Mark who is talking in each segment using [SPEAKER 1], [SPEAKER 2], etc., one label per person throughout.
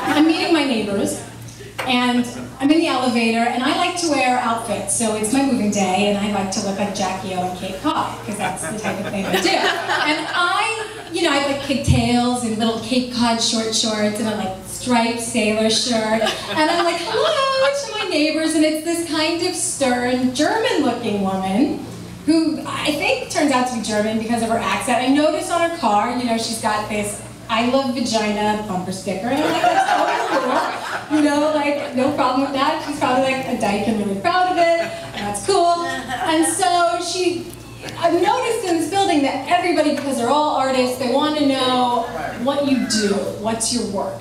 [SPEAKER 1] I'm meeting my neighbors, and I'm in the elevator, and I like to wear outfits. So it's my moving day, and I like to look like Jackie O and Cape Cod, because that's the type of thing I do. And I have like pigtails and little Cape Cod short shorts, and I like striped sailor shirt, and I'm like, hello to my neighbors, and it's this kind of stern, German-looking woman, who I think turns out to be German because of her accent. I noticed on her car, she's got this I love vagina bumper sticker, and I'm like, that's totally cool. Like, no problem with that. She's probably like a dyke and really proud of it, and that's cool. And so I've noticed in this building that everybody, because they're all artists, they want to know what you do, what's your work.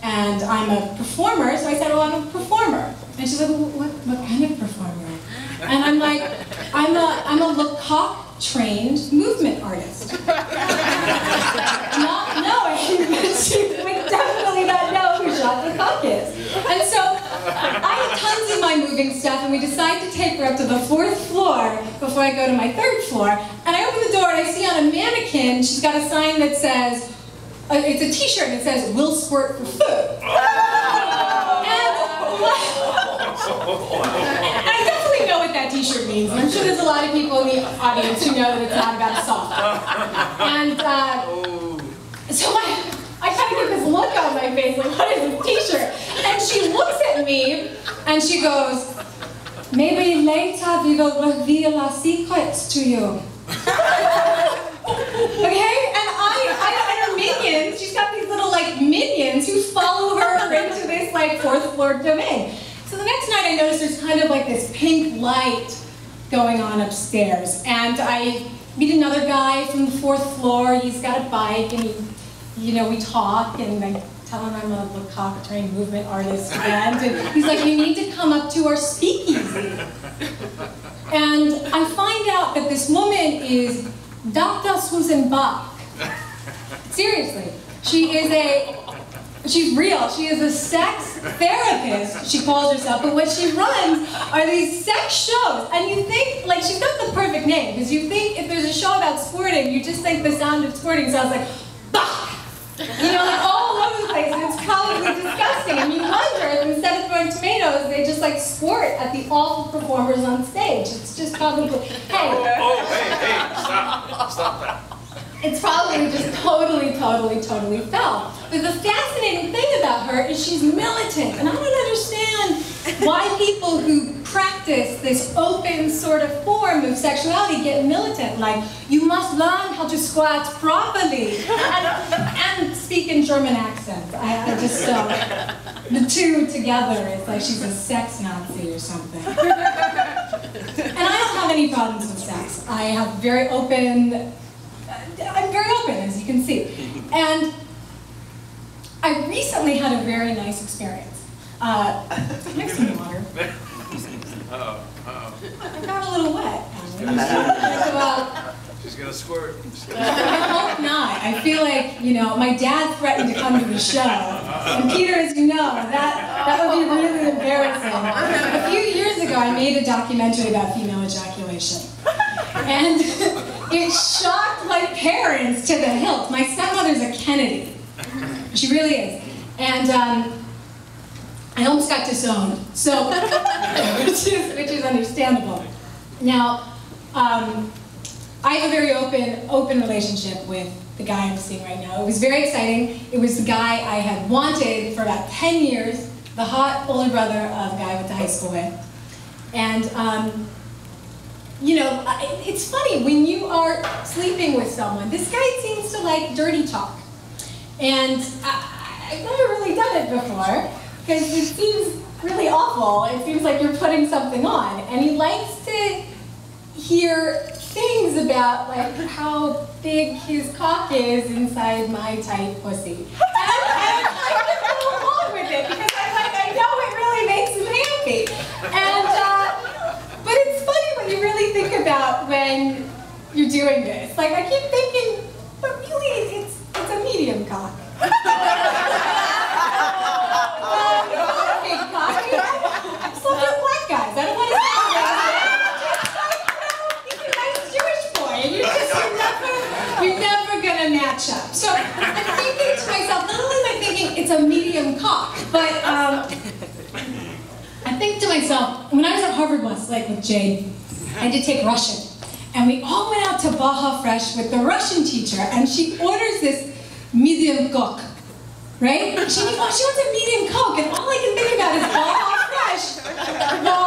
[SPEAKER 1] And I'm a performer, so I said, well, I'm a performer. And she's like, well, what kind of performer? And I'm like, I'm a Lecoq-trained movement artist. Not knowing that she would definitely not know who Jacques Lecoq is. And so I have tons of my moving stuff, and we decide to take her up to the 4th floor before I go to my 3rd floor. And I open the door, and I see on a mannequin, she's got a sign that says, it's a t-shirt, and it says, "We'll squirt for food." I definitely know what that t-shirt means, and I'm sure there's a lot of people in the audience who know that it's not about assault. And so I kind of get this look on my face, like, what is this t-shirt? And she looks at me, and she goes, maybe later we will reveal our secrets to you. Okay? And her minions, she's got these little, like, minions who follow her into this, like, 4th floor domain. So the next night I noticed there's kind of like this pink light going on upstairs. And I meet another guy from the 4th floor. He's got a bike, and we talk, and I tell him I'm a Lecoq-trained movement artist again. And he's like, you need to come up to our speakeasy. And I find out that this woman is Dr. Susan Bach. Seriously. She's real. She is a sex therapist, she calls herself, but what she runs are these sex shows. And you think, like, she's got the perfect name, because you think if there's a show about squirting, you just think the sound of squirting sounds like, Bach! Like all over the place, and it's probably disgusting. And you wonder if instead of throwing tomatoes, they just like squirt at the awful performers on stage. It's just probably, hey.
[SPEAKER 2] Oh, hey, stop that.
[SPEAKER 1] It's probably just totally foul. But the fascinating thing about her is she's militant. And I don't understand why people who practice this open sort of form of sexuality get militant. Like, you must learn how to squat properly and speak in German accents. I just, the two together, it's like she's a sex Nazi or something. And I don't have any problems with sex. I have I'm very open, as you can see. And I recently had a very nice experience. Next to the water. I got a little wet.
[SPEAKER 2] She's gonna squirt.
[SPEAKER 1] I hope not. I feel like, my dad threatened to come to the show. And Peter, as you know, that would be really embarrassing. A few years ago, I made a documentary about female ejaculation. And it shocked my parents to the hilt. My stepmother's a Kennedy. She really is. And I almost got disowned, so which is understandable. Now, I have a very open relationship with the guy I'm seeing right now. It was very exciting. It was the guy I had wanted for about 10 years, the hot older brother of the guy I went to high school with. And it's funny when you are sleeping with someone. This guy seems to like dirty talk, and I've never really done it before. Because it seems really awful. It seems like you're putting something on. And he likes to hear things about like how big his cock is inside my tight pussy. And I'm trying to go along with it because I know it really makes him happy. And but it's funny when you really think about when you're doing this. Like I keep thinking, but really it's a medium cock. Look at black guys. I don't want to say he's a nice Jewish boy, and you're never gonna match up. So I'm thinking to myself, medium cock. But I think to myself, when I was at Harvard once, like with Jade, I did take Russian. And we all went out to Baja Fresh with the Russian teacher, and she orders this medium cock, right? She wants a medium coke, and all I can think about is Baja Fresh. Well,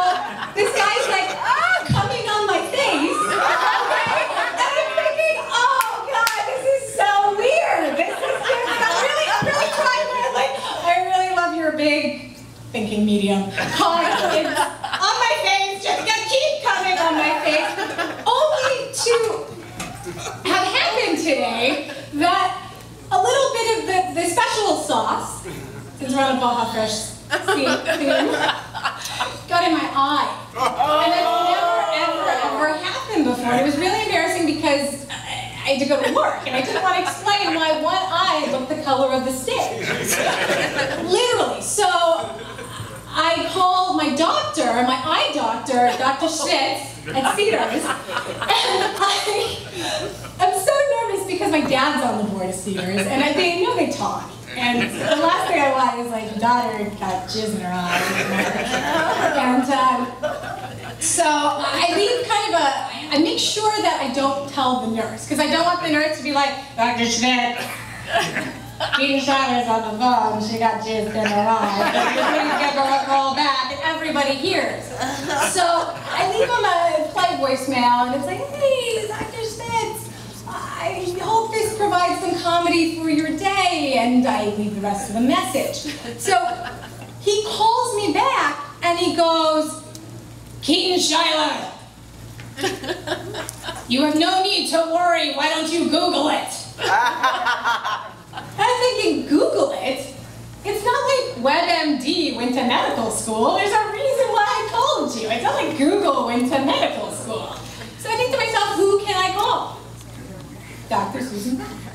[SPEAKER 1] this guy's like, coming on my face, okay? And I'm thinking, oh God, this is so weird. This is just, I'm really trying my, like, I really love your big, thinking medium, cock. It's on my face, just gonna keep coming on my face. Only to have happened today that a little bit of the special sauce, since we're on a Baja Fresh theme, got in my eye. And that's never happened before. It was really embarrassing because I had to go to work and I didn't want to explain why one eye looked the color of the stage. Literally. So I called my doctor, my eye doctor, Dr. Schmitz at Cedars, and I'm so nervous because my dad's on the board of Cedars, and they know they talk. And the last thing I want is like, daughter got jizz in her eye. And so I leave I make sure that I don't tell the nurse, because I don't want the nurse to be like, Dr. Schmitz, Keaton Shyler's on the phone, she got jizz in her eye. Please give her a call back, and everybody hears. So I leave them a play voicemail, and it's like, hey, Dr. Schmitz, I hope this provides some comedy for your day, and I leave the rest of the message. So he calls me back, and he goes, Keaton Shyler, you have no need to worry, why don't you Google it? I'm thinking, Google it? It's not like WebMD went to medical school. There's a reason why I called you. It's not like Google went to medical school. So I think to myself, who can I call? Dr. Susan Becker.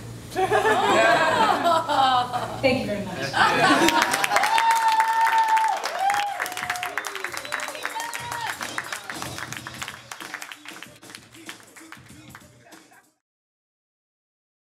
[SPEAKER 1] Thank you very much.